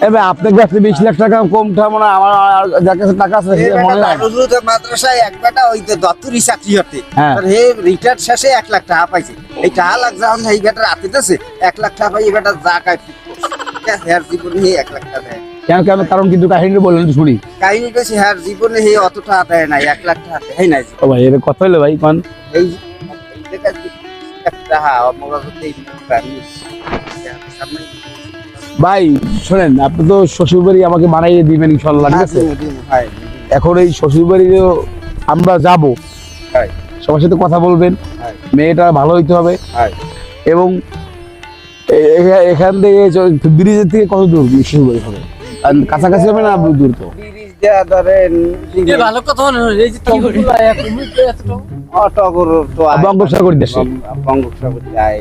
এবার আপনার কাছে 20 লাখ টাকা কম থাকবো না, আমার যার কাছে টাকা আছে মনে হয় মাদ্রাসায় এক বেটা ওই দপ্তরি চাকরি হতে হ্যাঁ। হে রিটায়ার শেষে 1 লাখ টাকা পাইছে। এই টাকা লাখ যখন এই বেটার হাতেছে 1 লাখ টাকা পাই, এই বেটা যা কায় হেয়ার জীবনে 1 লাখ টাকা দেয়। কেন কেন কারণ কিন্তু কাহিনী বললেন তো শুনি। কাহিনী বেশি হেয়ার জীবনে হে অতটা দেয় নাই, 1 লাখ টাকা দেয় নাই। ও ভাই এর কথা হলো ভাই কোন এই দেখা একটা আমরা যদি ভাই শোনেন, আপনি তো শ্বশুরবাড়ি আমাকে বানাইয়ে দিবেন ইনশাল্লাহ, ঠিক আছে? এখন এই শ্বশুরবাড়িও আমরা যাব, সবার সাথে কথা বলবেন, মেয়েটা ভালো হইতে হবে এবং এখান থেকে ব্রিজের থেকে কত দূর শ্বশুরবাড়ি হবে? আর কাছাকাছি হবে না দূর? তো ব্রিজ দেয়া ধরেন ভালো কথা মনে হয় এই যে কি করি অটো গরু তো বঙ্গোপসাগর দেশে বঙ্গোপসাগর যায়